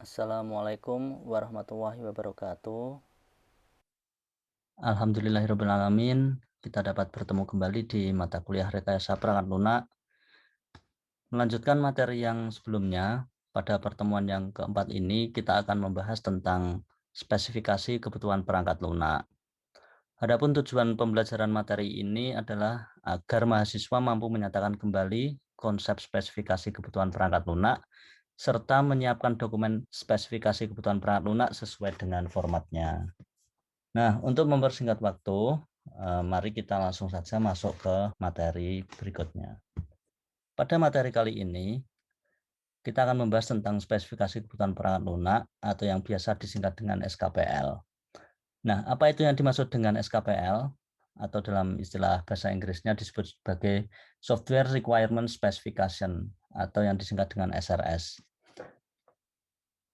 Assalamualaikum warahmatullahi wabarakatuh. Alhamdulillahirrabbilalamin, kita dapat bertemu kembali di mata kuliah rekayasa perangkat lunak. Melanjutkan materi yang sebelumnya, pada pertemuan yang keempat ini kita akan membahas tentang spesifikasi kebutuhan perangkat lunak. Adapun tujuan pembelajaran materi ini adalah agar mahasiswa mampu menyatakan kembali konsep spesifikasi kebutuhan perangkat lunak, serta menyiapkan dokumen spesifikasi kebutuhan perangkat lunak sesuai dengan formatnya. Nah, untuk mempersingkat waktu, mari kita langsung saja masuk ke materi berikutnya. Pada materi kali ini, kita akan membahas tentang spesifikasi kebutuhan perangkat lunak atau yang biasa disingkat dengan SKPL. Nah, apa itu yang dimaksud dengan SKPL? Atau dalam istilah bahasa Inggrisnya disebut sebagai Software Requirement Specification atau yang disingkat dengan SRS.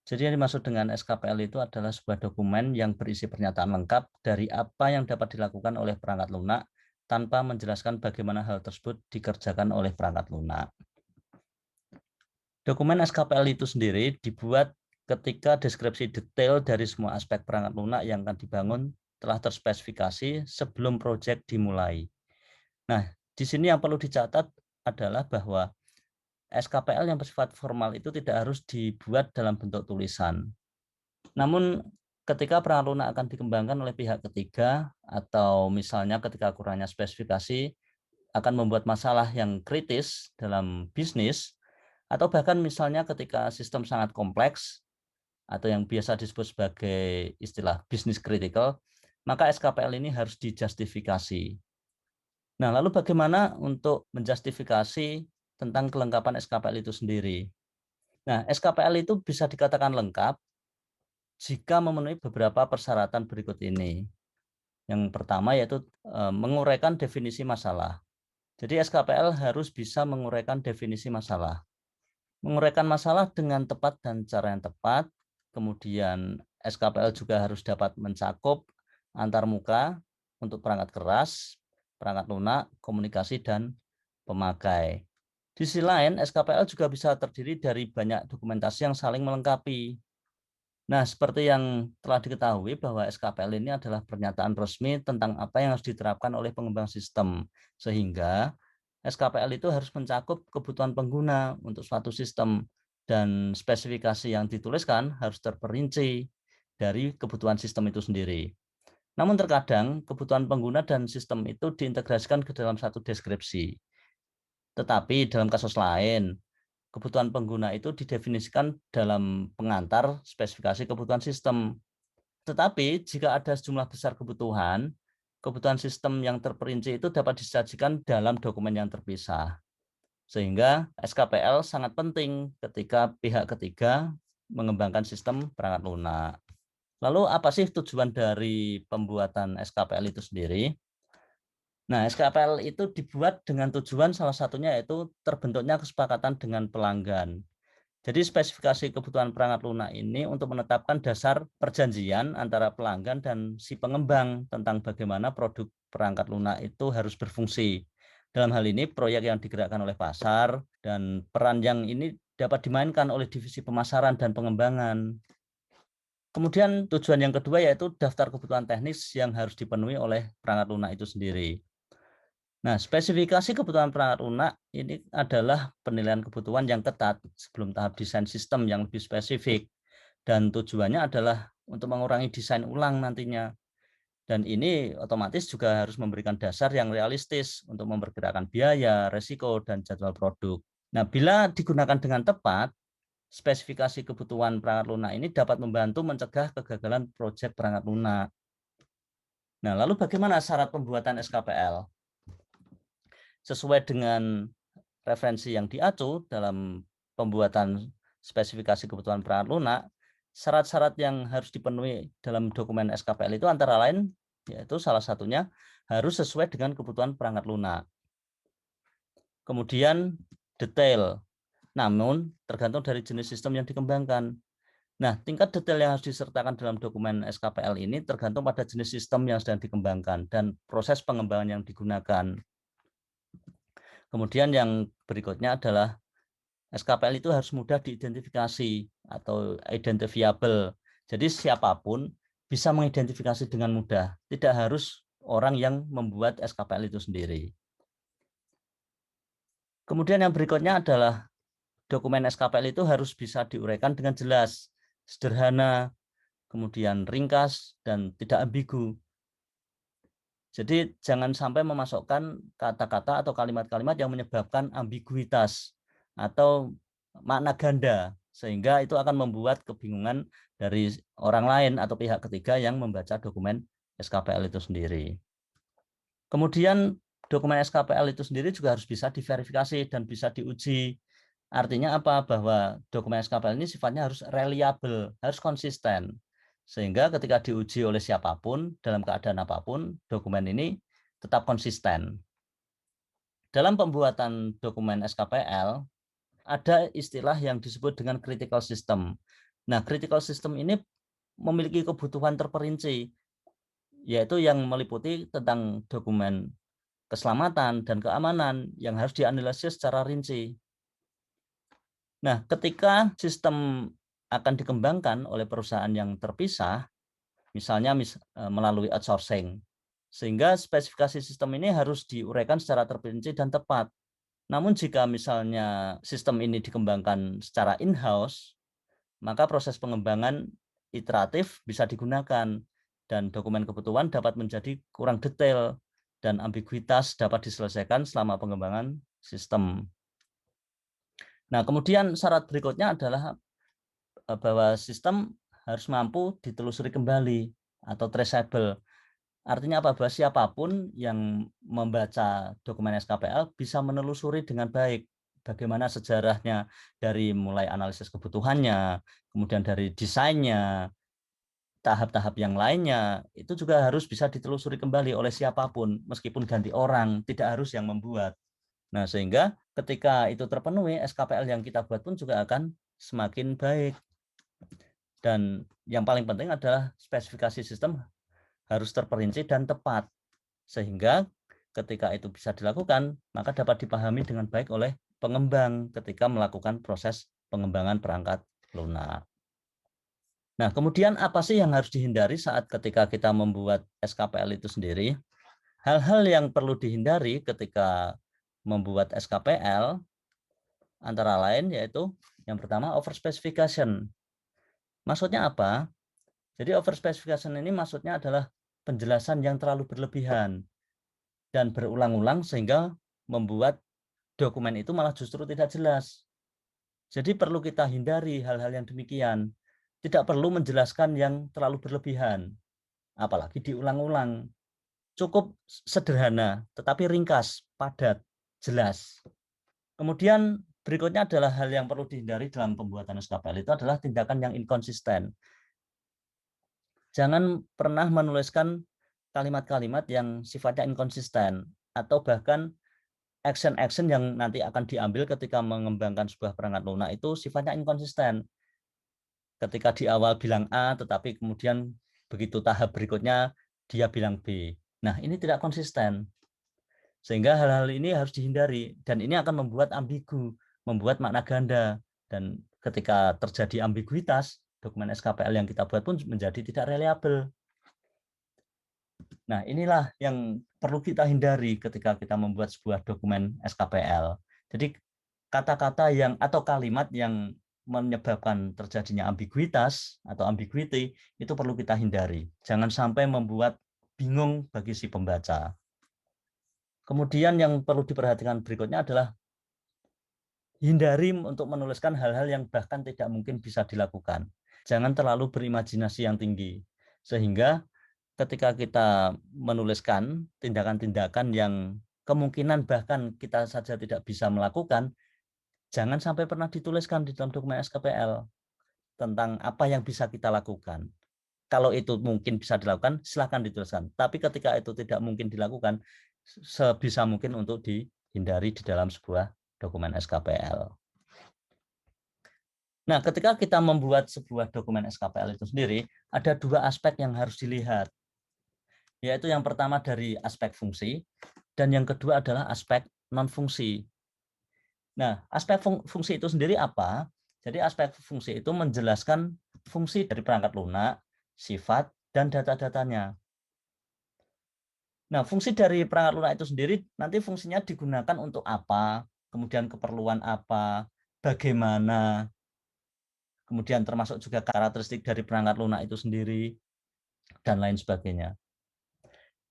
Jadi yang dimaksud dengan SKPL itu adalah sebuah dokumen yang berisi pernyataan lengkap dari apa yang dapat dilakukan oleh perangkat lunak tanpa menjelaskan bagaimana hal tersebut dikerjakan oleh perangkat lunak. Dokumen SKPL itu sendiri dibuat ketika deskripsi detail dari semua aspek perangkat lunak yang akan dibangun telah terspesifikasi sebelum proyek dimulai. Nah, di sini yang perlu dicatat adalah bahwa SKPL yang bersifat formal itu tidak harus dibuat dalam bentuk tulisan. Namun ketika perangkat lunak akan dikembangkan oleh pihak ketiga atau misalnya ketika kurangnya spesifikasi akan membuat masalah yang kritis dalam bisnis atau bahkan misalnya ketika sistem sangat kompleks atau yang biasa disebut sebagai istilah bisnis critical, maka SKPL ini harus dijustifikasi. Nah, lalu bagaimana untuk menjustifikasi tentang kelengkapan SKPL itu sendiri? Nah, SKPL itu bisa dikatakan lengkap jika memenuhi beberapa persyaratan berikut ini. Yang pertama yaitu menguraikan definisi masalah. Jadi SKPL harus bisa menguraikan definisi masalah. Menguraikan masalah dengan tepat dan cara yang tepat. Kemudian SKPL juga harus dapat mencakup antarmuka untuk perangkat keras, perangkat lunak, komunikasi, dan pemakai. Di sisi lain, SKPL juga bisa terdiri dari banyak dokumentasi yang saling melengkapi. Nah, seperti yang telah diketahui bahwa SKPL ini adalah pernyataan resmi tentang apa yang harus diterapkan oleh pengembang sistem. Sehingga SKPL itu harus mencakup kebutuhan pengguna untuk suatu sistem dan spesifikasi yang dituliskan harus terperinci dari kebutuhan sistem itu sendiri. Namun terkadang kebutuhan pengguna dan sistem itu diintegrasikan ke dalam satu deskripsi. Tetapi dalam kasus lain, kebutuhan pengguna itu didefinisikan dalam pengantar spesifikasi kebutuhan sistem. Tetapi jika ada sejumlah besar kebutuhan, kebutuhan sistem yang terperinci itu dapat disajikan dalam dokumen yang terpisah. Sehingga SKPL sangat penting ketika pihak ketiga mengembangkan sistem perangkat lunak. Lalu apa sih tujuan dari pembuatan SKPL itu sendiri? Nah, SKPL itu dibuat dengan tujuan salah satunya yaitu terbentuknya kesepakatan dengan pelanggan. Jadi spesifikasi kebutuhan perangkat lunak ini untuk menetapkan dasar perjanjian antara pelanggan dan si pengembang tentang bagaimana produk perangkat lunak itu harus berfungsi. Dalam hal ini proyek yang digerakkan oleh pasar dan peran yang ini dapat dimainkan oleh divisi pemasaran dan pengembangan. Kemudian tujuan yang kedua yaitu daftar kebutuhan teknis yang harus dipenuhi oleh perangkat lunak itu sendiri. Nah, spesifikasi kebutuhan perangkat lunak ini adalah penilaian kebutuhan yang ketat sebelum tahap desain sistem yang lebih spesifik. Dan tujuannya adalah untuk mengurangi desain ulang nantinya. Dan ini otomatis juga harus memberikan dasar yang realistis untuk memperkirakan biaya, resiko, dan jadwal produk. Nah, bila digunakan dengan tepat, spesifikasi kebutuhan perangkat lunak ini dapat membantu mencegah kegagalan proyek perangkat lunak. Nah, lalu bagaimana syarat pembuatan SKPL? Sesuai dengan referensi yang diacu dalam pembuatan spesifikasi kebutuhan perangkat lunak, syarat-syarat yang harus dipenuhi dalam dokumen SKPL itu antara lain yaitu salah satunya harus sesuai dengan kebutuhan perangkat lunak. Kemudian detail, namun tergantung dari jenis sistem yang dikembangkan. Nah, tingkat detail yang harus disertakan dalam dokumen SKPL ini tergantung pada jenis sistem yang sedang dikembangkan dan proses pengembangan yang digunakan. Kemudian yang berikutnya adalah SKPL itu harus mudah diidentifikasi atau identifiable. Jadi siapapun bisa mengidentifikasi dengan mudah, tidak harus orang yang membuat SKPL itu sendiri. Kemudian yang berikutnya adalah dokumen SKPL itu harus bisa diuraikan dengan jelas, sederhana, kemudian ringkas, dan tidak ambigu. Jadi jangan sampai memasukkan kata-kata atau kalimat-kalimat yang menyebabkan ambiguitas atau makna ganda, sehingga itu akan membuat kebingungan dari orang lain atau pihak ketiga yang membaca dokumen SKPL itu sendiri. Kemudian dokumen SKPL itu sendiri juga harus bisa diverifikasi dan bisa diuji. Artinya apa? Bahwa dokumen SKPL ini sifatnya harus reliable, harus konsisten. Sehingga ketika diuji oleh siapapun, dalam keadaan apapun, dokumen ini tetap konsisten. Dalam pembuatan dokumen SKPL, ada istilah yang disebut dengan critical system. Nah, critical system ini memiliki kebutuhan terperinci, yaitu yang meliputi tentang dokumen keselamatan dan keamanan yang harus dianalisis secara rinci. Nah, ketika sistem akan dikembangkan oleh perusahaan yang terpisah, misalnya melalui outsourcing, sehingga spesifikasi sistem ini harus diuraikan secara terperinci dan tepat. Namun jika misalnya sistem ini dikembangkan secara in-house, maka proses pengembangan iteratif bisa digunakan dan dokumen kebutuhan dapat menjadi kurang detail dan ambiguitas dapat diselesaikan selama pengembangan sistem. Nah, kemudian syarat berikutnya adalah bahwa sistem harus mampu ditelusuri kembali atau traceable. Artinya apa? Bahwa siapapun yang membaca dokumen SKPL bisa menelusuri dengan baik bagaimana sejarahnya dari mulai analisis kebutuhannya, kemudian dari desainnya, tahap-tahap yang lainnya, itu juga harus bisa ditelusuri kembali oleh siapapun, meskipun ganti orang, tidak harus yang membuat. Nah, sehingga ketika itu terpenuhi, SKPL yang kita buat pun juga akan semakin baik. Dan yang paling penting adalah spesifikasi sistem harus terperinci dan tepat. Sehingga ketika itu bisa dilakukan, maka dapat dipahami dengan baik oleh pengembang ketika melakukan proses pengembangan perangkat lunak. Nah, kemudian apa sih yang harus dihindari saat ketika kita membuat SKPL itu sendiri? Hal-hal yang perlu dihindari ketika membuat SKPL antara lain yaitu yang pertama over specification. Maksudnya apa? Jadi over specification ini maksudnya adalah penjelasan yang terlalu berlebihan dan berulang-ulang sehingga membuat dokumen itu malah justru tidak jelas. Jadi perlu kita hindari hal-hal yang demikian. Tidak perlu menjelaskan yang terlalu berlebihan, apalagi diulang-ulang. Cukup sederhana, tetapi ringkas, padat, jelas. Kemudian berikutnya adalah hal yang perlu dihindari dalam pembuatan SKPL itu adalah tindakan yang inkonsisten. Jangan pernah menuliskan kalimat-kalimat yang sifatnya inkonsisten atau bahkan action-action yang nanti akan diambil ketika mengembangkan sebuah perangkat lunak itu sifatnya inkonsisten. Ketika di awal bilang A, tetapi kemudian begitu tahap berikutnya dia bilang B. Nah, ini tidak konsisten. Sehingga hal-hal ini harus dihindari dan ini akan membuat ambigu, membuat makna ganda. Dan ketika terjadi ambiguitas, dokumen SKPL yang kita buat pun menjadi tidak reliable. Nah, inilah yang perlu kita hindari ketika kita membuat sebuah dokumen SKPL. Jadi kata-kata yang atau kalimat yang menyebabkan terjadinya ambiguitas atau ambiguity itu perlu kita hindari. Jangan sampai membuat bingung bagi si pembaca. Kemudian yang perlu diperhatikan berikutnya adalah hindari untuk menuliskan hal-hal yang bahkan tidak mungkin bisa dilakukan. Jangan terlalu berimajinasi yang tinggi. Sehingga ketika kita menuliskan tindakan-tindakan yang kemungkinan bahkan kita saja tidak bisa melakukan, jangan sampai pernah dituliskan di dalam dokumen SKPL tentang apa yang bisa kita lakukan. Kalau itu mungkin bisa dilakukan, silakan dituliskan. Tapi ketika itu tidak mungkin dilakukan, sebisa mungkin untuk dihindari di dalam sebuah dokumen SKPL. Nah, ketika kita membuat sebuah dokumen SKPL itu sendiri, ada dua aspek yang harus dilihat. Yaitu yang pertama dari aspek fungsi, dan yang kedua adalah aspek non-fungsi. Nah, aspek fungsi itu sendiri apa? Jadi aspek fungsi itu menjelaskan fungsi dari perangkat lunak, sifat, dan data-datanya. Nah, fungsi dari perangkat lunak itu sendiri nanti fungsinya digunakan untuk apa, kemudian keperluan apa, bagaimana, kemudian termasuk juga karakteristik dari perangkat lunak itu sendiri, dan lain sebagainya.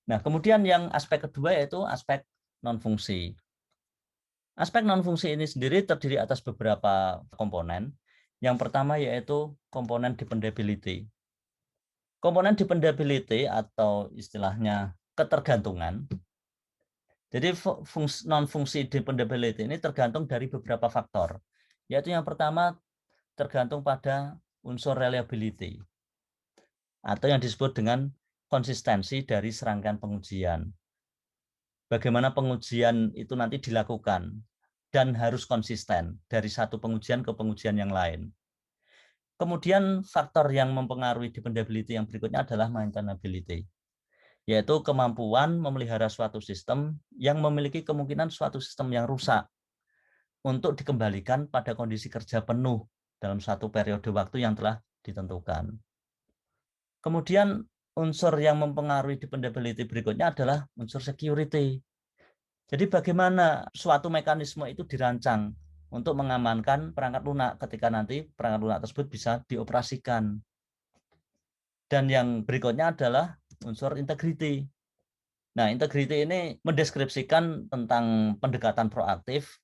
Nah, kemudian yang aspek kedua yaitu aspek non-fungsi. Aspek non-fungsi ini sendiri terdiri atas beberapa komponen. Yang pertama yaitu komponen dependability. Komponen dependability atau istilahnya ketergantungan. Jadi non-fungsi dependability ini tergantung dari beberapa faktor. Yaitu yang pertama tergantung pada unsur reliability atau yang disebut dengan konsistensi dari serangkaian pengujian. Bagaimana pengujian itu nanti dilakukan dan harus konsisten dari satu pengujian ke pengujian yang lain. Kemudian faktor yang mempengaruhi dependability yang berikutnya adalah maintainability, yaitu kemampuan memelihara suatu sistem yang memiliki kemungkinan suatu sistem yang rusak untuk dikembalikan pada kondisi kerja penuh dalam satu periode waktu yang telah ditentukan. Kemudian unsur yang mempengaruhi dependability berikutnya adalah unsur security. Jadi bagaimana suatu mekanisme itu dirancang untuk mengamankan perangkat lunak ketika nanti perangkat lunak tersebut bisa dioperasikan. Dan yang berikutnya adalah unsur integrity. Nah, integrity ini mendeskripsikan tentang pendekatan proaktif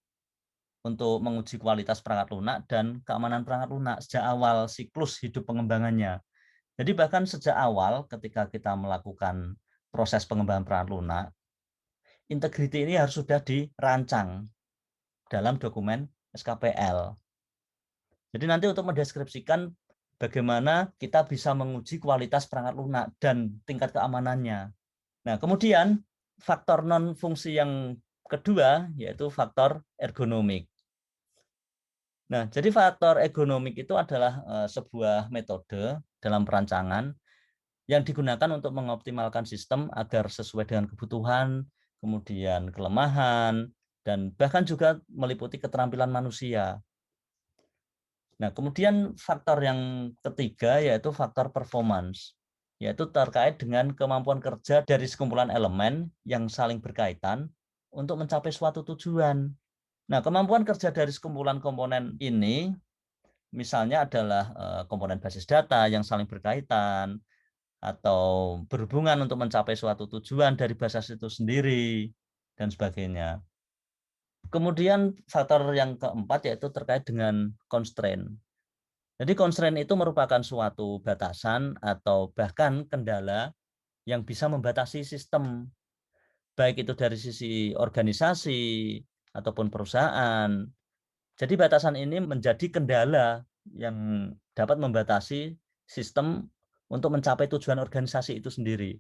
untuk menguji kualitas perangkat lunak dan keamanan perangkat lunak sejak awal siklus hidup pengembangannya. Jadi bahkan sejak awal ketika kita melakukan proses pengembangan perangkat lunak, integrity ini harus sudah dirancang dalam dokumen SKPL. Jadi nanti untuk mendeskripsikan bagaimana kita bisa menguji kualitas perangkat lunak dan tingkat keamanannya. Nah, kemudian faktor non-fungsi yang kedua yaitu faktor ergonomik. Nah, jadi faktor ergonomik itu adalah sebuah metode dalam perancangan yang digunakan untuk mengoptimalkan sistem agar sesuai dengan kebutuhan, kemudian kelemahan, dan bahkan juga meliputi keterampilan manusia. Nah, kemudian faktor yang ketiga yaitu faktor performance, yaitu terkait dengan kemampuan kerja dari sekumpulan elemen yang saling berkaitan untuk mencapai suatu tujuan. Nah, kemampuan kerja dari sekumpulan komponen ini misalnya adalah komponen basis data yang saling berkaitan atau berhubungan untuk mencapai suatu tujuan dari basis itu sendiri dan sebagainya. Kemudian faktor yang keempat yaitu terkait dengan constraint. Jadi constraint itu merupakan suatu batasan atau bahkan kendala yang bisa membatasi sistem, baik itu dari sisi organisasi ataupun perusahaan. Jadi batasan ini menjadi kendala yang dapat membatasi sistem untuk mencapai tujuan organisasi itu sendiri.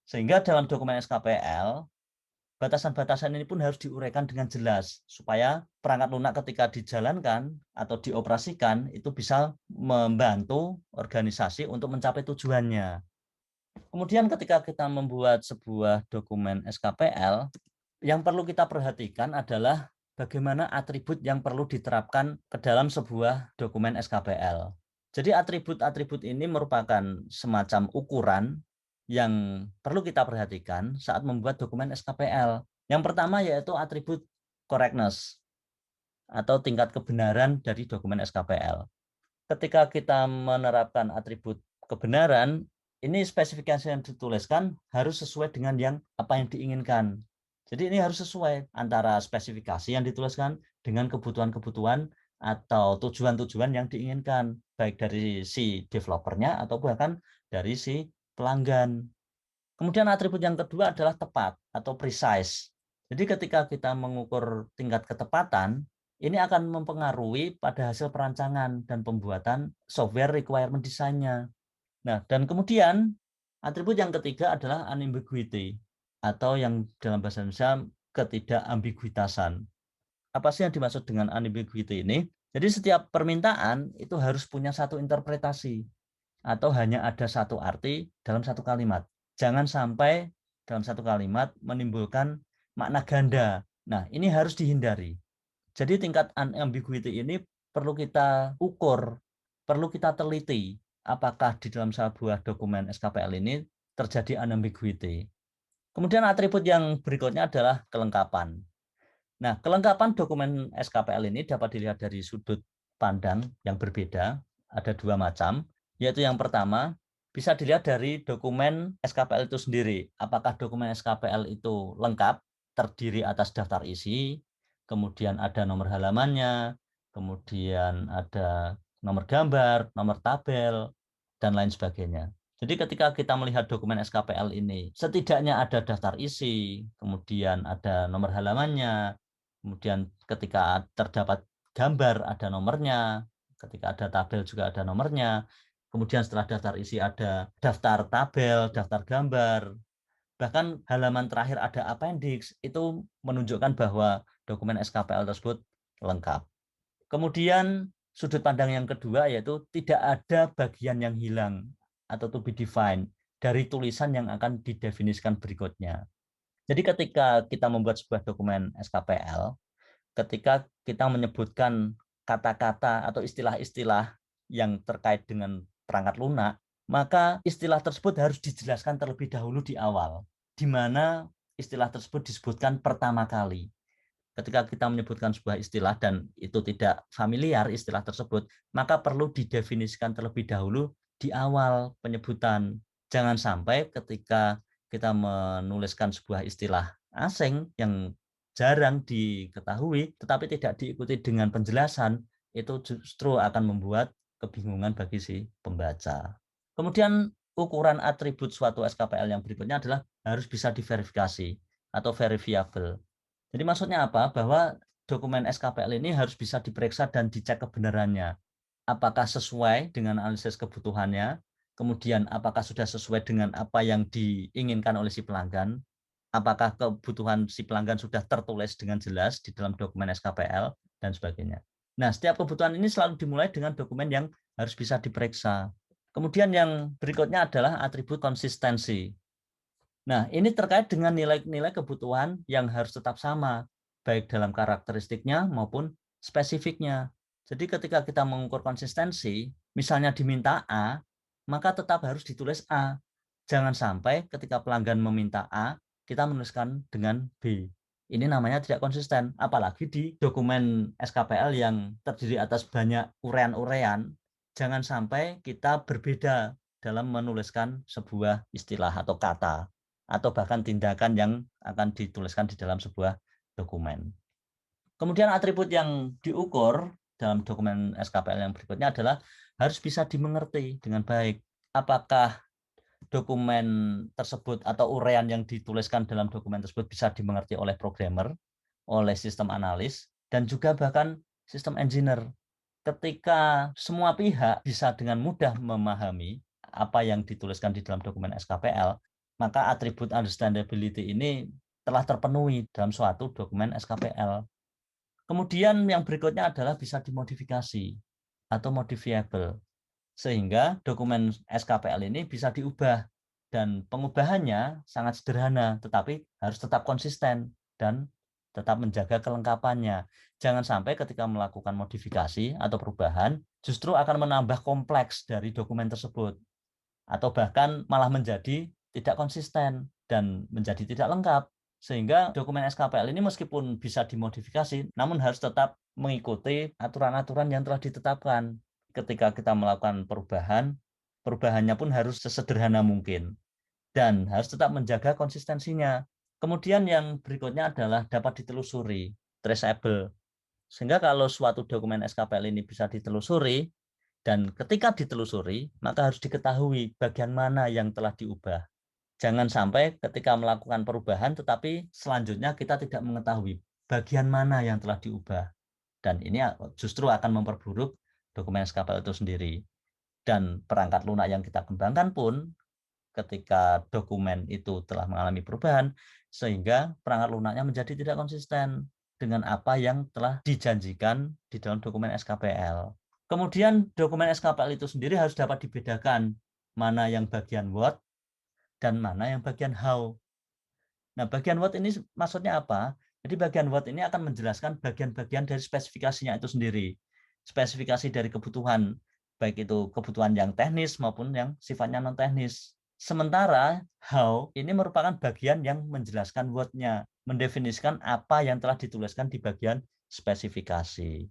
Sehingga dalam dokumen SKPL, batasan-batasan ini pun harus diuraikan dengan jelas supaya perangkat lunak ketika dijalankan atau dioperasikan itu bisa membantu organisasi untuk mencapai tujuannya. Kemudian ketika kita membuat sebuah dokumen SKPL, yang perlu kita perhatikan adalah bagaimana atribut yang perlu diterapkan ke dalam sebuah dokumen SKPL. Jadi atribut-atribut ini merupakan semacam ukuran yang perlu kita perhatikan saat membuat dokumen SKPL. Yang pertama yaitu atribut correctness atau tingkat kebenaran dari dokumen SKPL. Ketika kita menerapkan atribut kebenaran, ini spesifikasi yang dituliskan harus sesuai dengan apa yang diinginkan. Jadi ini harus sesuai antara spesifikasi yang dituliskan dengan kebutuhan-kebutuhan atau tujuan-tujuan yang diinginkan, baik dari si developernya atau bahkan dari si pelanggan. Kemudian atribut yang kedua adalah tepat atau precise. Jadi ketika kita mengukur tingkat ketepatan, ini akan mempengaruhi pada hasil perancangan dan pembuatan software requirement design-nya. Nah, dan kemudian atribut yang ketiga adalah unambiguity atau yang dalam bahasa Indonesia ketidakambiguitasan. Apa sih yang dimaksud dengan unambiguity ini? Jadi setiap permintaan itu harus punya satu interpretasi atau hanya ada satu arti dalam satu kalimat. Jangan sampai dalam satu kalimat menimbulkan makna ganda. Nah, ini harus dihindari. Jadi tingkat unambiguity ini perlu kita ukur, perlu kita teliti apakah di dalam sebuah dokumen SKPL ini terjadi unambiguity. Kemudian atribut yang berikutnya adalah kelengkapan. Nah, kelengkapan dokumen SKPL ini dapat dilihat dari sudut pandang yang berbeda, ada dua macam, yaitu yang pertama, bisa dilihat dari dokumen SKPL itu sendiri. Apakah dokumen SKPL itu lengkap, terdiri atas daftar isi, kemudian ada nomor halamannya, kemudian ada nomor gambar, nomor tabel, dan lain sebagainya. Jadi ketika kita melihat dokumen SKPL ini, setidaknya ada daftar isi, kemudian ada nomor halamannya, kemudian ketika terdapat gambar ada nomornya, ketika ada tabel juga ada nomornya, kemudian setelah daftar isi ada daftar tabel, daftar gambar, bahkan halaman terakhir ada appendix, itu menunjukkan bahwa dokumen SKPL tersebut lengkap. Kemudian sudut pandang yang kedua yaitu tidak ada bagian yang hilang atau to be defined dari tulisan yang akan didefinisikan berikutnya. Jadi ketika kita membuat sebuah dokumen SKPL, ketika kita menyebutkan kata-kata atau istilah-istilah yang terkait dengan perangkat lunak, maka istilah tersebut harus dijelaskan terlebih dahulu di awal, di mana istilah tersebut disebutkan pertama kali. Ketika kita menyebutkan sebuah istilah dan itu tidak familiar istilah tersebut, maka perlu didefinisikan terlebih dahulu di awal penyebutan. Jangan sampai ketika kita menuliskan sebuah istilah asing yang jarang diketahui, tetapi tidak diikuti dengan penjelasan, itu justru akan membuat kebingungan bagi si pembaca. Kemudian ukuran atribut suatu SKPL yang berikutnya adalah harus bisa diverifikasi atau verifiable. Jadi maksudnya apa? Bahwa dokumen SKPL ini harus bisa diperiksa dan dicek kebenarannya. Apakah sesuai dengan analisis kebutuhannya, kemudian apakah sudah sesuai dengan apa yang diinginkan oleh si pelanggan, apakah kebutuhan si pelanggan sudah tertulis dengan jelas di dalam dokumen SKPL, dan sebagainya. Nah, setiap kebutuhan ini selalu dimulai dengan dokumen yang harus bisa diperiksa. Kemudian yang berikutnya adalah atribut konsistensi. Nah, ini terkait dengan nilai-nilai kebutuhan yang harus tetap sama, baik dalam karakteristiknya maupun spesifiknya. Jadi ketika kita mengukur konsistensi, misalnya diminta A, maka tetap harus ditulis A. Jangan sampai ketika pelanggan meminta A, kita menuliskan dengan B. Ini namanya tidak konsisten, apalagi di dokumen SKPL yang terdiri atas banyak urean-urean, jangan sampai kita berbeda dalam menuliskan sebuah istilah atau kata, atau bahkan tindakan yang akan dituliskan di dalam sebuah dokumen. Kemudian atribut yang diukur dalam dokumen SKPL yang berikutnya adalah harus bisa dimengerti dengan baik. Apakah dokumen tersebut atau uraian yang dituliskan dalam dokumen tersebut bisa dimengerti oleh programmer, oleh sistem analis, dan juga bahkan sistem engineer. Ketika semua pihak bisa dengan mudah memahami apa yang dituliskan di dalam dokumen SKPL, maka atribut understandability ini telah terpenuhi dalam suatu dokumen SKPL. Kemudian yang berikutnya adalah bisa dimodifikasi atau modifiable, sehingga dokumen SKPL ini bisa diubah, dan pengubahannya sangat sederhana, tetapi harus tetap konsisten dan tetap menjaga kelengkapannya. Jangan sampai ketika melakukan modifikasi atau perubahan, justru akan menambah kompleks dari dokumen tersebut, atau bahkan malah menjadi tidak konsisten dan menjadi tidak lengkap. Sehingga dokumen SKPL ini meskipun bisa dimodifikasi, namun harus tetap mengikuti aturan-aturan yang telah ditetapkan. Ketika kita melakukan perubahan, perubahannya pun harus sesederhana mungkin dan harus tetap menjaga konsistensinya. Kemudian yang berikutnya adalah dapat ditelusuri, traceable. Sehingga kalau suatu dokumen SKPL ini bisa ditelusuri, dan ketika ditelusuri, maka harus diketahui bagian mana yang telah diubah. Jangan sampai ketika melakukan perubahan, tetapi selanjutnya kita tidak mengetahui bagian mana yang telah diubah. Dan ini justru akan memperburuk dokumen SKPL itu sendiri. Dan perangkat lunak yang kita kembangkan pun, ketika dokumen itu telah mengalami perubahan, sehingga perangkat lunaknya menjadi tidak konsisten dengan apa yang telah dijanjikan di dalam dokumen SKPL. Kemudian dokumen SKPL itu sendiri harus dapat dibedakan mana yang bagian what dan mana yang bagian how. Nah, bagian what ini maksudnya apa? Jadi bagian what ini akan menjelaskan bagian-bagian dari spesifikasinya itu sendiri. spesifikasi dari kebutuhan, baik itu kebutuhan yang teknis maupun yang sifatnya non-teknis. Sementara how ini merupakan bagian yang menjelaskan what-nya, mendefinisikan apa yang telah dituliskan di bagian spesifikasi.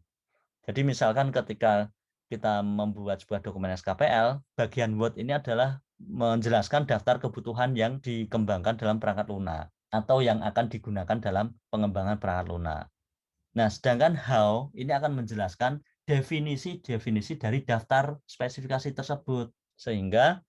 Jadi misalkan ketika kita membuat sebuah dokumen SKPL, bagian what ini adalah menjelaskan daftar kebutuhan yang dikembangkan dalam perangkat lunak atau yang akan digunakan dalam pengembangan perangkat lunak. Nah, sedangkan how ini akan menjelaskan definisi-definisi dari daftar spesifikasi tersebut. Sehingga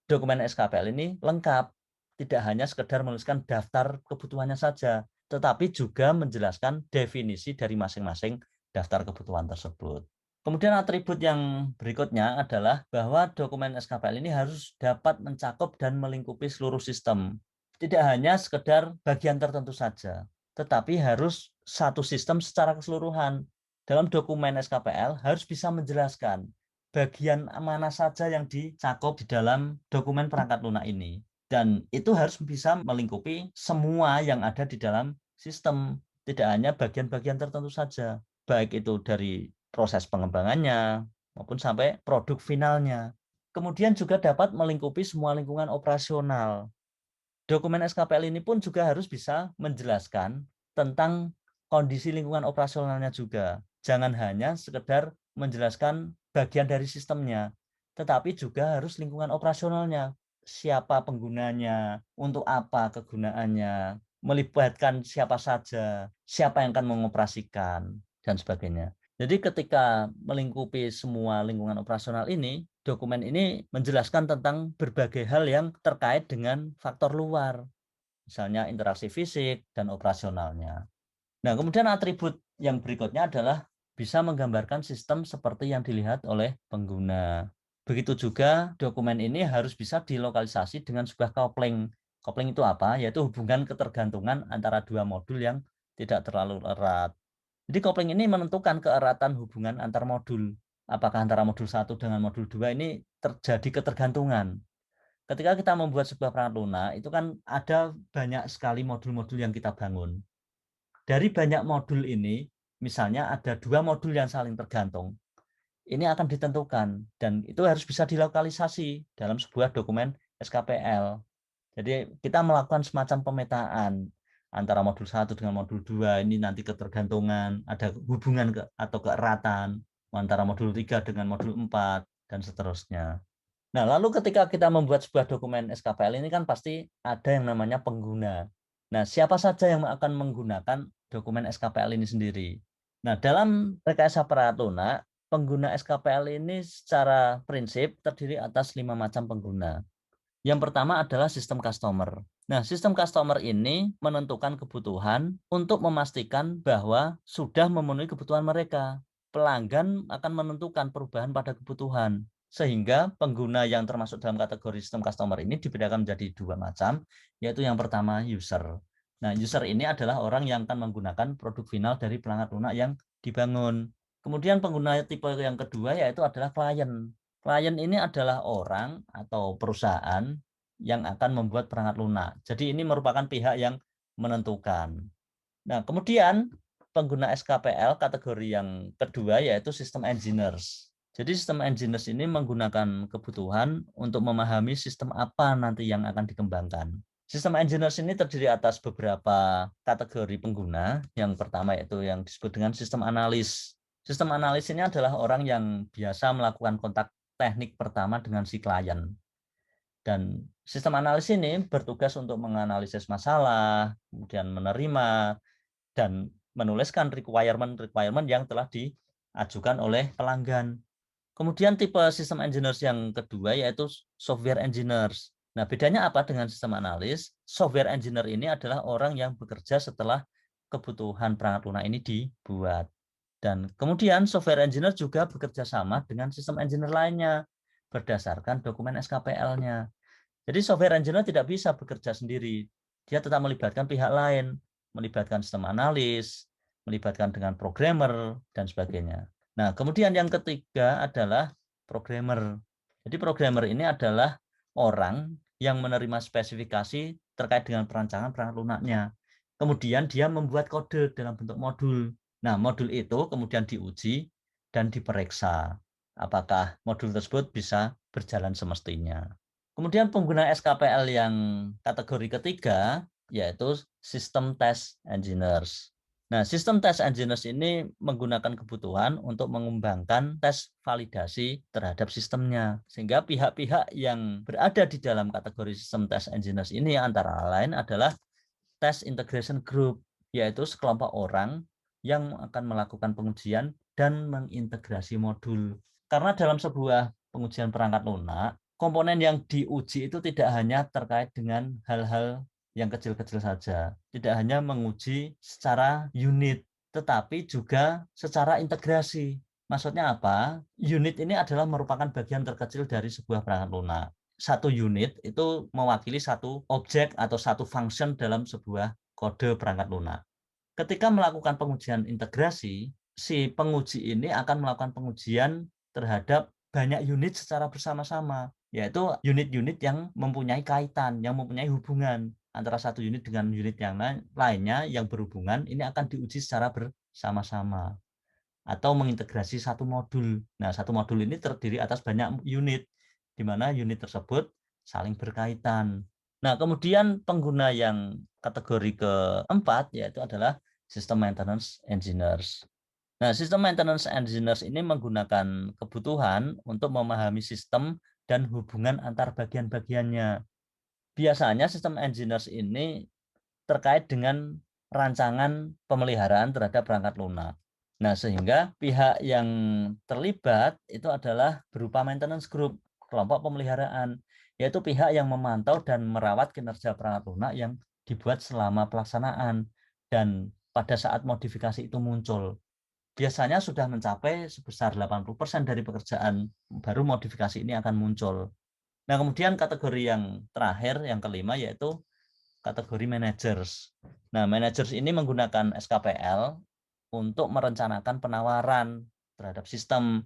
dokumen SKPL ini lengkap, tidak hanya sekedar menuliskan daftar kebutuhannya saja, tetapi juga menjelaskan definisi dari masing-masing daftar kebutuhan tersebut. Kemudian atribut yang berikutnya adalah bahwa dokumen SKPL ini harus dapat mencakup dan melingkupi seluruh sistem. Tidak hanya sekedar bagian tertentu saja, tetapi harus satu sistem secara keseluruhan. Dalam dokumen SKPL harus bisa menjelaskan bagian mana saja yang dicakup di dalam dokumen perangkat lunak ini. Dan itu harus bisa melingkupi semua yang ada di dalam sistem, tidak hanya bagian-bagian tertentu saja, baik itu dari proses pengembangannya maupun sampai produk finalnya. Kemudian juga dapat melingkupi semua lingkungan operasional. Dokumen SKPL ini pun juga harus bisa menjelaskan tentang kondisi lingkungan operasionalnya juga. Jangan hanya sekedar menjelaskan bagian dari sistemnya, tetapi juga harus lingkungan operasionalnya. Siapa penggunanya, untuk apa kegunaannya, melibatkan siapa saja, siapa yang akan mengoperasikan, dan sebagainya. Jadi ketika melingkupi semua lingkungan operasional ini, dokumen ini menjelaskan tentang berbagai hal yang terkait dengan faktor luar, misalnya interaksi fisik dan operasionalnya. Nah, kemudian atribut yang berikutnya adalah bisa menggambarkan sistem seperti yang dilihat oleh pengguna. Begitu juga dokumen ini harus bisa dilokalisasi dengan sebuah coupling. Coupling itu apa? Yaitu hubungan ketergantungan antara dua modul yang tidak terlalu erat. Jadi coupling ini menentukan keeratan hubungan antar modul. Apakah antara modul 1 dengan modul 2 ini terjadi ketergantungan. Ketika kita membuat sebuah perangkat lunak, itu kan ada banyak sekali modul-modul yang kita bangun. Dari banyak modul ini, misalnya ada 2 modul yang saling tergantung. Ini akan ditentukan, dan itu harus bisa dilokalisasi dalam sebuah dokumen SKPL. Jadi kita melakukan semacam pemetaan antara modul 1 dengan modul 2 ini nanti ketergantungan, ada hubungan atau keeratan antara modul 3 dengan modul 4 dan seterusnya. Nah, lalu ketika kita membuat sebuah dokumen SKPL ini kan pasti ada yang namanya pengguna. Nah, siapa saja yang akan menggunakan dokumen SKPL ini sendiri? Nah, dalam rekayasa perangkat lunak, pengguna SKPL ini secara prinsip terdiri atas 5 macam pengguna. Yang pertama adalah sistem customer. Nah, sistem customer ini menentukan kebutuhan untuk memastikan bahwa sudah memenuhi kebutuhan mereka. Pelanggan akan menentukan perubahan pada kebutuhan. Sehingga pengguna yang termasuk dalam kategori sistem customer ini dibedakan menjadi 2 macam, yaitu yang pertama user. Nah, user ini adalah orang yang akan menggunakan produk final dari perangkat lunak yang dibangun. Kemudian pengguna tipe yang kedua yaitu adalah klien. Klien ini adalah orang atau perusahaan yang akan membuat perangkat lunak. Jadi ini merupakan pihak yang menentukan. Nah, kemudian pengguna SKPL kategori yang kedua yaitu sistem engineers. Jadi sistem engineers ini menggunakan kebutuhan untuk memahami sistem apa nanti yang akan dikembangkan. Sistem engineers ini terdiri atas beberapa kategori pengguna. Yang pertama yaitu yang disebut dengan sistem analis. Sistem analis ini adalah orang yang biasa melakukan kontak teknik pertama dengan si klien. Dan sistem analis ini bertugas untuk menganalisis masalah, kemudian menerima, dan menuliskan requirement yang telah diajukan oleh pelanggan. Kemudian tipe sistem engineers yang kedua yaitu software engineers. Nah, bedanya apa dengan sistem analis? Software engineer ini adalah orang yang bekerja setelah kebutuhan perangkat lunak ini dibuat. Dan kemudian software engineer juga bekerja sama dengan sistem engineer lainnya berdasarkan dokumen SKPL-nya. Jadi software engineer tidak bisa bekerja sendiri. Dia tetap melibatkan pihak lain, melibatkan sistem analis, melibatkan dengan programmer, dan sebagainya. Nah, kemudian yang ketiga adalah programmer. Jadi programmer ini adalah orang yang menerima spesifikasi terkait dengan perancangan perangkat lunaknya. Kemudian dia membuat kode dalam bentuk modul. Nah, modul itu kemudian diuji dan diperiksa apakah modul tersebut bisa berjalan semestinya. Kemudian pengguna SKPL yang kategori ketiga yaitu System Test Engineers. Nah, System Test Engineers ini menggunakan kebutuhan untuk mengembangkan tes validasi terhadap sistemnya. Sehingga pihak-pihak yang berada di dalam kategori System Test Engineers ini antara lain adalah Test Integration Group, yaitu sekelompok orang yang akan melakukan pengujian dan mengintegrasi modul. Karena dalam sebuah pengujian perangkat lunak, komponen yang diuji itu tidak hanya terkait dengan hal-hal yang kecil-kecil saja. Tidak hanya menguji secara unit, tetapi juga secara integrasi. Maksudnya apa? Unit ini adalah merupakan bagian terkecil dari sebuah perangkat lunak. Satu unit itu mewakili satu objek atau satu function dalam sebuah kode perangkat lunak. Ketika melakukan pengujian integrasi, si penguji ini akan melakukan pengujian terhadap banyak unit secara bersama-sama, yaitu unit-unit yang mempunyai kaitan, yang mempunyai hubungan antara satu unit dengan unit yang lainnya yang berhubungan, ini akan diuji secara bersama-sama atau mengintegrasi satu modul. Nah, satu modul ini terdiri atas banyak unit, di mana unit tersebut saling berkaitan. Nah, kemudian pengguna yang kategori keempat yaitu adalah System Maintenance Engineers. Nah, System Maintenance Engineers ini menggunakan kebutuhan untuk memahami sistem dan hubungan antar bagian-bagiannya. Biasanya System Engineers ini terkait dengan rancangan pemeliharaan terhadap perangkat lunak. Nah, sehingga pihak yang terlibat itu adalah berupa maintenance group, kelompok pemeliharaan, yaitu pihak yang memantau dan merawat kinerja perangkat lunak yang dibuat selama pelaksanaan dan pada saat modifikasi itu muncul. Biasanya sudah mencapai sebesar 80% dari pekerjaan, baru modifikasi ini akan muncul. Nah, kemudian kategori yang terakhir, yang kelima, yaitu kategori managers. Nah, managers ini menggunakan SKPL untuk merencanakan penawaran terhadap sistem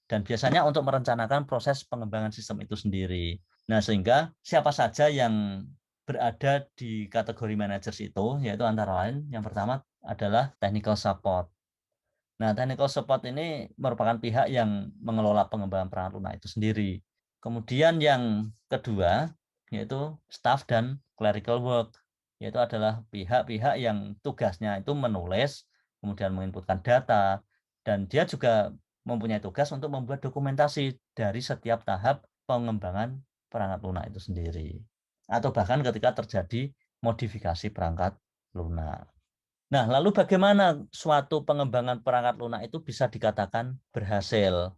dan biasanya untuk merencanakan proses pengembangan sistem itu sendiri. Nah, sehingga siapa saja yang berada di kategori managers itu, yaitu antara lain yang pertama adalah technical support. Nah, technical support ini merupakan pihak yang mengelola pengembangan perangkat lunak itu sendiri. Kemudian yang kedua yaitu staff dan clerical work, yaitu adalah pihak-pihak yang tugasnya itu menulis, kemudian menginputkan data, dan dia juga mempunyai tugas untuk membuat dokumentasi dari setiap tahap pengembangan perangkat lunak itu sendiri. Atau bahkan ketika terjadi modifikasi perangkat lunak. Nah, lalu bagaimana suatu pengembangan perangkat lunak itu bisa dikatakan berhasil?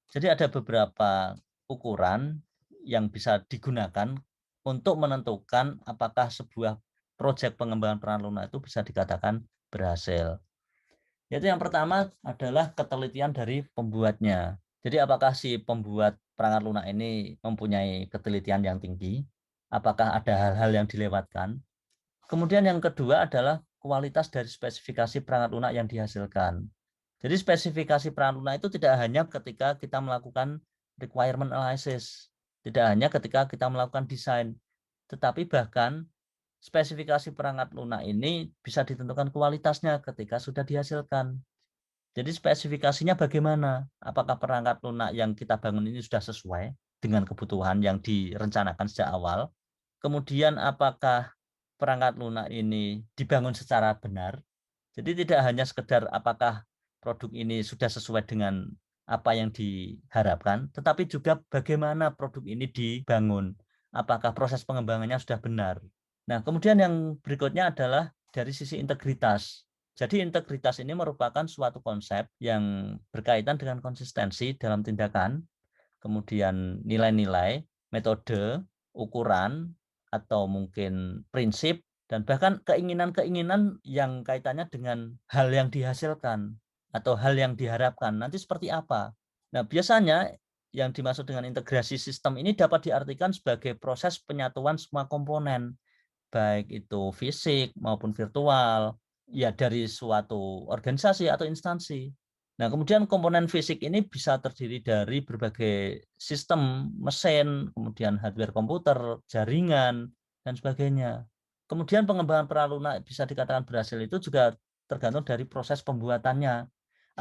Jadi ada beberapa ukuran yang bisa digunakan untuk menentukan apakah sebuah proyek pengembangan perangkat lunak itu bisa dikatakan berhasil. Yaitu yang pertama adalah ketelitian dari pembuatnya. Jadi apakah si pembuat perangkat lunak ini mempunyai ketelitian yang tinggi? Apakah ada hal-hal yang dilewatkan? Kemudian yang kedua adalah kualitas dari spesifikasi perangkat lunak yang dihasilkan. Jadi spesifikasi perangkat lunak itu tidak hanya ketika kita melakukan requirement analysis, tidak hanya ketika kita melakukan desain, tetapi bahkan spesifikasi perangkat lunak ini bisa ditentukan kualitasnya ketika sudah dihasilkan. Jadi spesifikasinya bagaimana? Apakah perangkat lunak yang kita bangun ini sudah sesuai dengan kebutuhan yang direncanakan sejak awal? Kemudian apakah perangkat lunak ini dibangun secara benar? Jadi tidak hanya sekedar apakah produk ini sudah sesuai dengan apa yang diharapkan, tetapi juga bagaimana produk ini dibangun. Apakah proses pengembangannya sudah benar? Nah, kemudian yang berikutnya adalah dari sisi integritas. Jadi integritas ini merupakan suatu konsep yang berkaitan dengan konsistensi dalam tindakan, kemudian nilai-nilai, metode, ukuran, atau mungkin prinsip, dan bahkan keinginan-keinginan yang kaitannya dengan hal yang dihasilkan atau hal yang diharapkan. Nanti seperti apa? Nah, biasanya yang dimaksud dengan integrasi sistem ini dapat diartikan sebagai proses penyatuan semua komponen, baik itu fisik maupun virtual, ya dari suatu organisasi atau instansi. Nah, kemudian komponen fisik ini bisa terdiri dari berbagai sistem, mesin, kemudian hardware komputer, jaringan, dan sebagainya. Kemudian pengembangan peralatan lunak bisa dikatakan berhasil itu juga tergantung dari proses pembuatannya.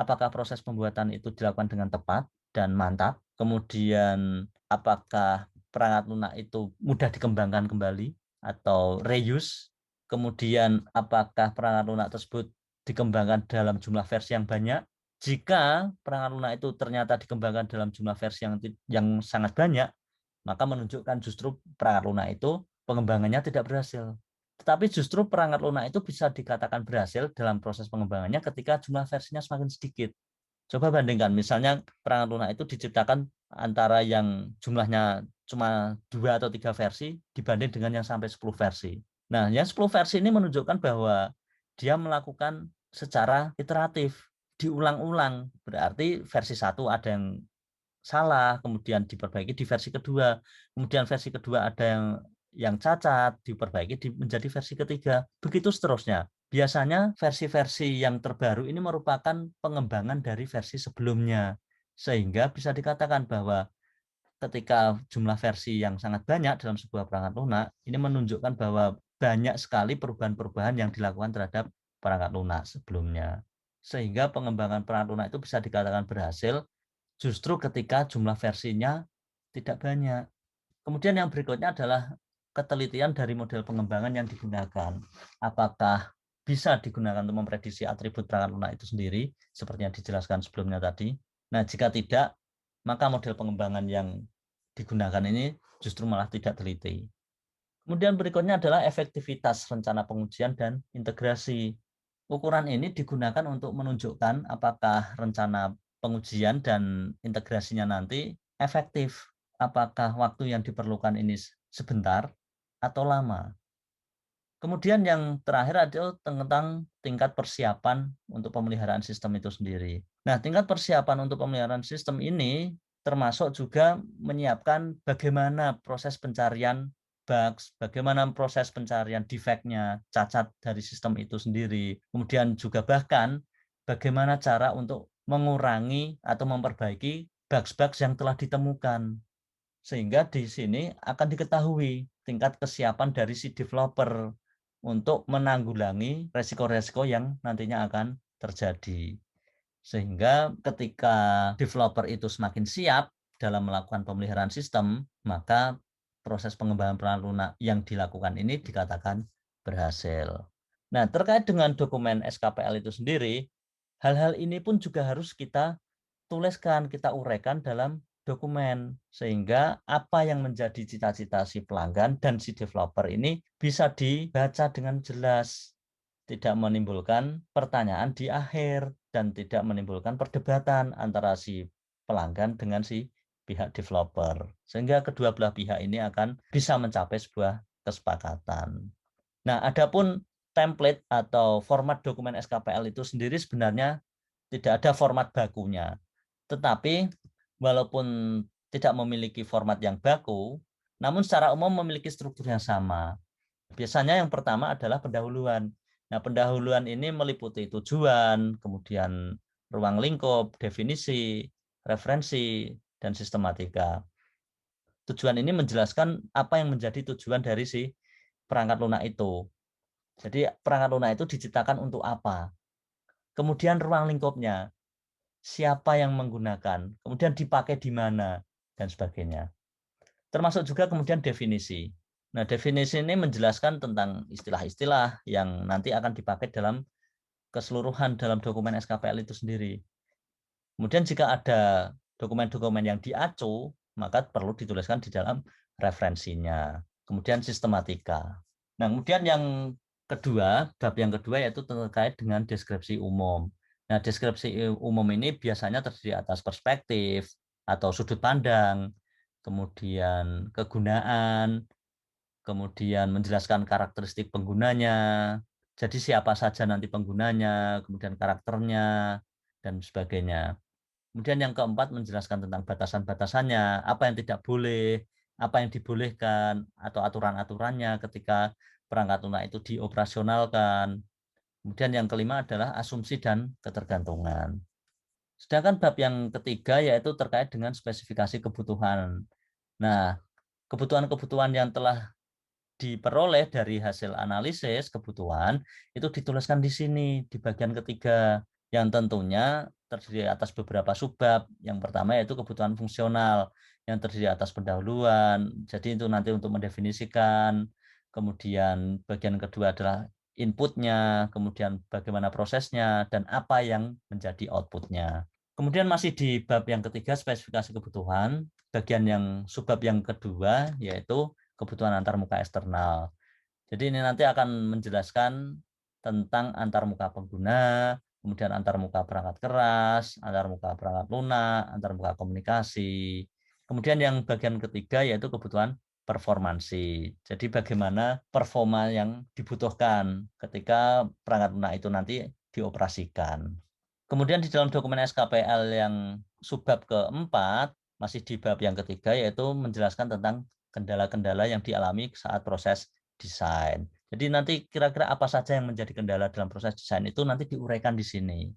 apakah proses pembuatan itu dilakukan dengan tepat dan mantap, kemudian apakah perangkat lunak itu mudah dikembangkan kembali atau reuse, kemudian apakah perangkat lunak tersebut dikembangkan dalam jumlah versi yang banyak. Jika perangkat lunak itu ternyata dikembangkan dalam jumlah versi yang sangat banyak, maka menunjukkan justru perangkat lunak itu pengembangannya tidak berhasil. Tetapi justru perangkat lunak itu bisa dikatakan berhasil dalam proses pengembangannya ketika jumlah versinya semakin sedikit. Coba bandingkan, misalnya perangkat lunak itu diciptakan antara yang jumlahnya cuma 2 atau 3 versi dibanding dengan yang sampai 10 versi. Nah, yang 10 versi ini menunjukkan bahwa dia melakukan secara iteratif, diulang-ulang. Berarti versi 1 ada yang salah, kemudian diperbaiki di versi kedua, kemudian versi kedua ada yang cacat, diperbaiki menjadi versi ketiga, begitu seterusnya. Biasanya versi-versi yang terbaru ini merupakan pengembangan dari versi sebelumnya, sehingga bisa dikatakan bahwa ketika jumlah versi yang sangat banyak dalam sebuah perangkat lunak, ini menunjukkan bahwa banyak sekali perubahan-perubahan yang dilakukan terhadap perangkat lunak sebelumnya. Sehingga pengembangan perangkat lunak itu bisa dikatakan berhasil justru ketika jumlah versinya tidak banyak. Kemudian yang berikutnya adalah ketelitian dari model pengembangan yang digunakan. Apakah bisa digunakan untuk memprediksi atribut perangkat lunak itu sendiri, seperti yang dijelaskan sebelumnya tadi. Nah, jika tidak, maka model pengembangan yang digunakan ini justru malah tidak teliti. Kemudian berikutnya adalah efektivitas rencana pengujian dan integrasi. Ukuran ini digunakan untuk menunjukkan apakah rencana pengujian dan integrasinya nanti efektif. Apakah waktu yang diperlukan ini sebentar atau lama. Kemudian yang terakhir adalah tentang tingkat persiapan untuk pemeliharaan sistem itu sendiri. Nah, tingkat persiapan untuk pemeliharaan sistem ini termasuk juga menyiapkan bagaimana proses pencarian bugs, bagaimana proses pencarian defeknya, cacat dari sistem itu sendiri. Kemudian juga bahkan bagaimana cara untuk mengurangi atau memperbaiki bugs-bugs yang telah ditemukan. Sehingga di sini akan diketahui tingkat kesiapan dari si developer untuk menanggulangi resiko-resiko yang nantinya akan terjadi. Sehingga ketika developer itu semakin siap dalam melakukan pemeliharaan sistem, maka proses pengembangan perangkat lunak yang dilakukan ini dikatakan berhasil. Nah, terkait dengan dokumen SKPL itu sendiri, hal-hal ini pun juga harus kita tuliskan, kita uraikan dalam dokumen, sehingga apa yang menjadi cita-cita si pelanggan dan si developer ini bisa dibaca dengan jelas, tidak menimbulkan pertanyaan di akhir dan tidak menimbulkan perdebatan antara si pelanggan dengan si pihak developer, sehingga kedua belah pihak ini akan bisa mencapai sebuah kesepakatan. Nah, adapun template atau format dokumen SKPL itu sendiri sebenarnya tidak ada format bakunya. Tetapi walaupun tidak memiliki format yang baku, namun secara umum memiliki struktur yang sama. Biasanya yang pertama adalah pendahuluan. Nah, pendahuluan ini meliputi tujuan, kemudian ruang lingkup, definisi, referensi, dan sistematika. Tujuan ini menjelaskan apa yang menjadi tujuan dari si perangkat lunak itu. Jadi perangkat lunak itu diciptakan untuk apa? Kemudian ruang lingkupnya, siapa yang menggunakan, kemudian dipakai di mana, dan sebagainya. Termasuk juga kemudian definisi. Nah, definisi ini menjelaskan tentang istilah-istilah yang nanti akan dipakai dalam keseluruhan dalam dokumen SKPL itu sendiri. Kemudian jika ada dokumen-dokumen yang diacu, maka perlu dituliskan di dalam referensinya. Kemudian sistematika. Nah, kemudian yang kedua, bab yang kedua yaitu terkait dengan deskripsi umum. Nah, deskripsi umum ini biasanya terdiri atas perspektif atau sudut pandang, kemudian kegunaan, kemudian menjelaskan karakteristik penggunanya, jadi siapa saja nanti penggunanya, kemudian karakternya, dan sebagainya. Kemudian yang keempat menjelaskan tentang batasan-batasannya, apa yang tidak boleh, apa yang dibolehkan, atau aturan-aturannya ketika perangkat lunak itu dioperasionalkan. Kemudian yang kelima adalah asumsi dan ketergantungan. Sedangkan bab yang ketiga yaitu terkait dengan spesifikasi kebutuhan. Nah, kebutuhan-kebutuhan yang telah diperoleh dari hasil analisis kebutuhan itu dituliskan di sini di bagian ketiga, yang tentunya terdiri atas beberapa subbab. Yang pertama yaitu kebutuhan fungsional yang terdiri atas pendahuluan. Jadi itu nanti untuk mendefinisikan. Kemudian bagian kedua adalah inputnya, kemudian bagaimana prosesnya, dan apa yang menjadi outputnya. Kemudian masih di bab yang ketiga, spesifikasi kebutuhan, bagian yang subbab yang kedua yaitu kebutuhan antarmuka eksternal. Jadi ini nanti akan menjelaskan tentang antarmuka pengguna, kemudian antarmuka perangkat keras, antarmuka perangkat lunak, antarmuka komunikasi. Kemudian yang bagian ketiga yaitu kebutuhan performansi. Jadi bagaimana performa yang dibutuhkan ketika perangkat lunak itu nanti dioperasikan. Kemudian di dalam dokumen SKPL yang subbab keempat, masih di bab yang ketiga, yaitu menjelaskan tentang kendala-kendala yang dialami saat proses desain. Jadi nanti kira-kira apa saja yang menjadi kendala dalam proses desain itu nanti diuraikan di sini.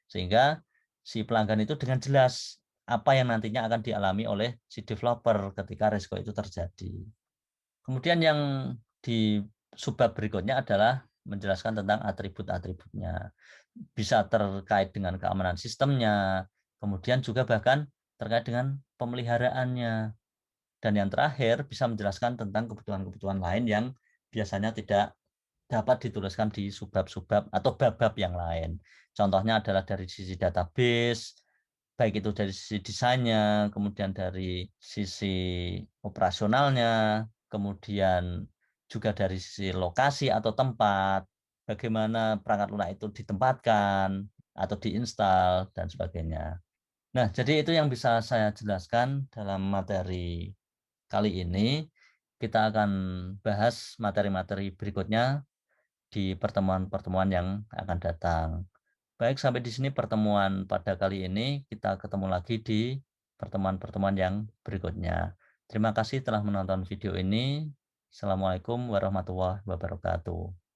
Sehingga si pelanggan itu dengan jelas apa yang nantinya akan dialami oleh si developer ketika risiko itu terjadi. Kemudian yang di subbab berikutnya adalah menjelaskan tentang atribut-atributnya. Bisa terkait dengan keamanan sistemnya, kemudian juga bahkan terkait dengan pemeliharaannya. Dan yang terakhir bisa menjelaskan tentang kebutuhan-kebutuhan lain yang biasanya tidak dapat dituliskan di subbab-subbab atau bab-bab yang lain. Contohnya adalah dari sisi database, baik itu dari sisi desainnya, kemudian dari sisi operasionalnya, kemudian juga dari sisi lokasi atau tempat, bagaimana perangkat lunak itu ditempatkan atau diinstal, dan sebagainya. Nah, jadi itu yang bisa saya jelaskan dalam materi kali ini. Kita akan bahas materi-materi berikutnya di pertemuan-pertemuan yang akan datang. Baik, sampai di sini pertemuan pada kali ini. Kita ketemu lagi di pertemuan-pertemuan yang berikutnya. Terima kasih telah menonton video ini. Assalamualaikum warahmatullahi wabarakatuh.